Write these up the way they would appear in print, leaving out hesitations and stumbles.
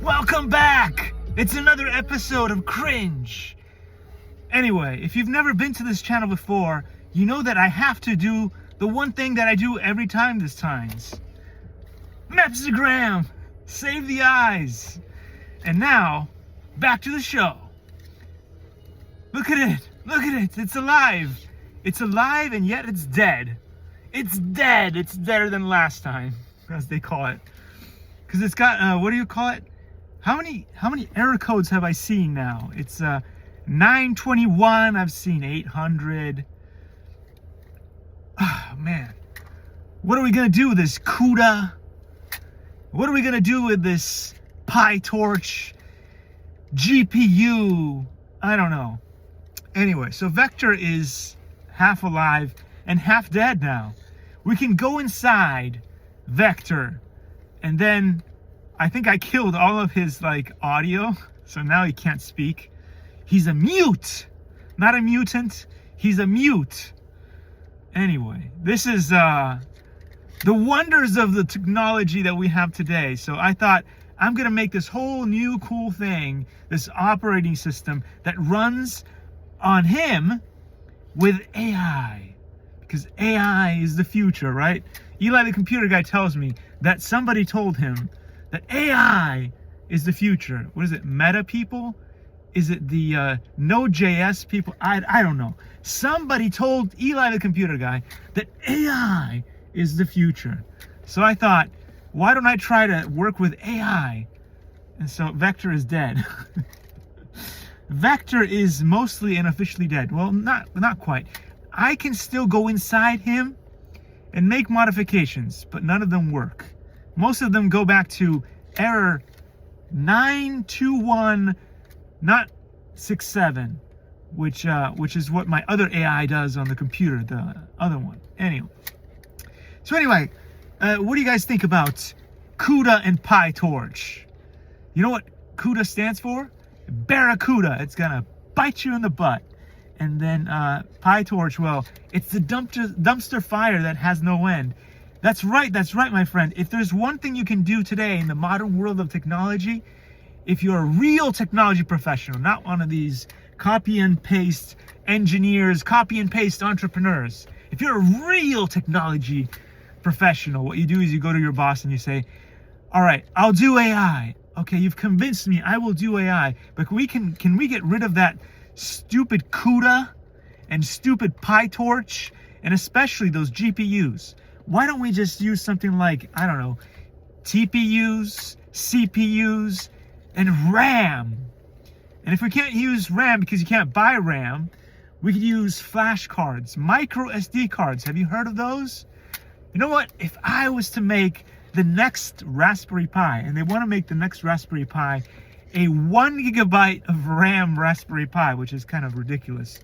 Welcome back! It's another episode of Cringe. Anyway, if you've never been to this channel before, you know that I have to do the one thing that I do every time this times. Mapstagram! Save the eyes! And now, back to the show. Look at it! Look at it! It's alive! It's alive and yet it's dead. It's dead! It's deader than last time, as they call it. Because it's got, what do you call it? How many error codes have I seen now? It's 921, I've seen 800. Oh, man. What are we gonna do with this Cuda? What are we gonna do with this PyTorch GPU? I don't know. Anyway, so Vector is half alive and half dead now. We can go inside Vector, and then I think I killed all of his audio, so now he can't speak. He's a mute, not a mutant. He's a mute. Anyway, this is the wonders of the technology that we have today. So I thought I'm gonna make this whole new cool thing, this operating system that runs on him with AI, because AI is the future, right? Eli the computer guy tells me that somebody told him that AI is the future. What is it, Meta people? Is it the Node.js people? I don't know. Somebody told Eli the computer guy that AI is the future. So I thought, why don't I try to work with AI? And so Vector is dead. Vector is mostly and officially dead. Well, not quite. I can still go inside him and make modifications, but none of them work. Most of them go back to error 921, not 67, which is what my other AI does on the computer, the other one. Anyway, what do you guys think about Cuda and PyTorch? You know what Cuda stands for? Barracuda. It's gonna bite you in the butt. And then PyTorch, well, it's the dumpster fire that has no end. That's right, my friend. If there's one thing you can do today in the modern world of technology, if you're a real technology professional, not one of these copy and paste engineers, copy and paste entrepreneurs, if you're a real technology professional, what you do is you go to your boss and you say, all right, I'll do AI. Okay, you've convinced me, I will do AI, but can we get rid of that stupid Cuda and stupid PyTorch, and especially those GPUs? Why don't we just use something like, I don't know, TPUs, CPUs, and RAM? And if we can't use RAM because you can't buy RAM, we could use flash cards, micro SD cards. Have you heard of those? You know what? If I was to make the next Raspberry Pi, and they want to make the next Raspberry Pi a 1 gigabyte of RAM Raspberry Pi, which is kind of ridiculous.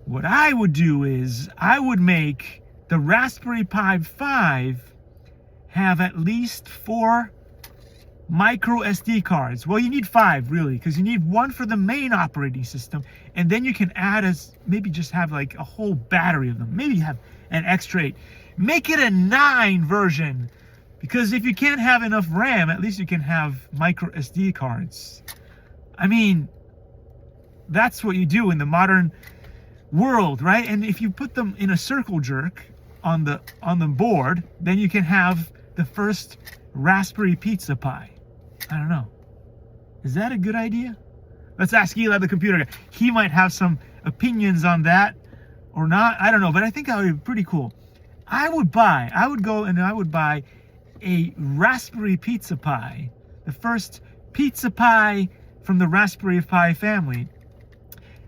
What I would do is I would make the Raspberry Pi 5 have at least 4 micro SD cards. Well, you need 5 really, because you need 1 for the main operating system, and then you can add maybe just have a whole battery of them. Maybe have an extra 8. Make it a 9 version, because if you can't have enough RAM, at least you can have micro SD cards. I mean, that's what you do in the modern world, right? And if you put them in a circle jerk on the board, then you can have the first Raspberry Pizza Pi. I don't know. Is that a good idea? Let's ask Eli the computer guy. He might have some opinions on that or not. I don't know, but I think that would be pretty cool. I would go and I would buy a Raspberry Pizza Pi, the first Pizza Pi from the Raspberry Pi family.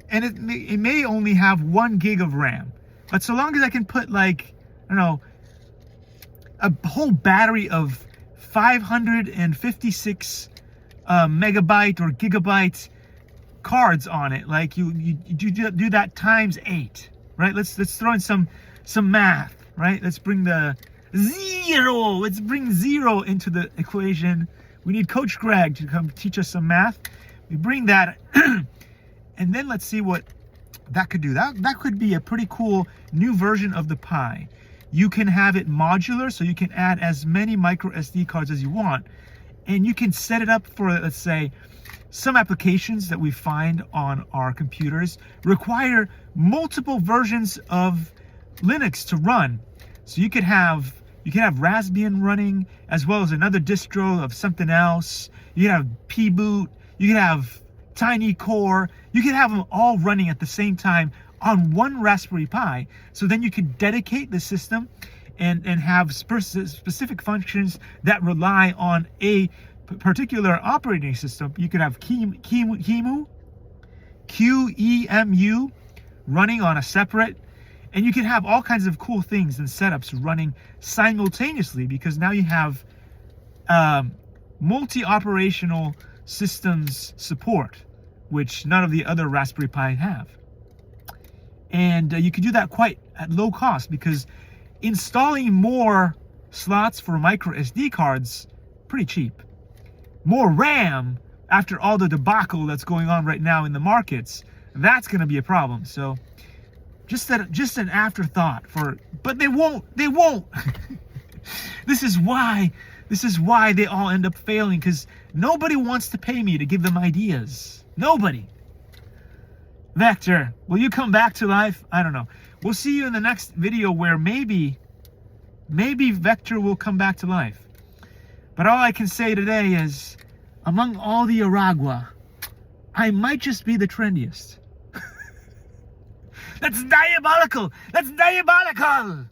And it may only have 1 gig of RAM. But so long as I can put I don't know, a whole battery of 556 megabyte or gigabyte cards on it, you do that times 8, right? Let's throw in some math, right? Let's bring the zero. Let's bring 0 into the equation. We need Coach Greg to come teach us some math. We bring that, and then let's see what that could do. That could be a pretty cool new version of the Pi. You can have it modular, so you can add as many micro SD cards as you want. And you can set it up for, let's say, some applications that we find on our computers require multiple versions of Linux to run. So you could have Raspbian running as well as another distro of something else. You could have pboot. You could have Tiny Core. You could have them all running at the same time on one Raspberry Pi. So then you could dedicate the system and have specific functions that rely on a particular operating system. You could have QEMU running on a separate, and you can have all kinds of cool things and setups running simultaneously, because now you have multi-operational systems support, which none of the other Raspberry Pi have. And you can do that quite at low cost, because installing more slots for micro SD cards, pretty cheap. More RAM, after all the debacle that's going on right now in the markets, that's going to be a problem. So just an afterthought but they won't. This is why they all end up failing, because nobody wants to pay me to give them ideas. Nobody. Vector, will you come back to life? I don't know. We'll see you in the next video where maybe Vector will come back to life. But all I can say today is, among all the Aragua, I might just be the trendiest. That's diabolical! That's diabolical!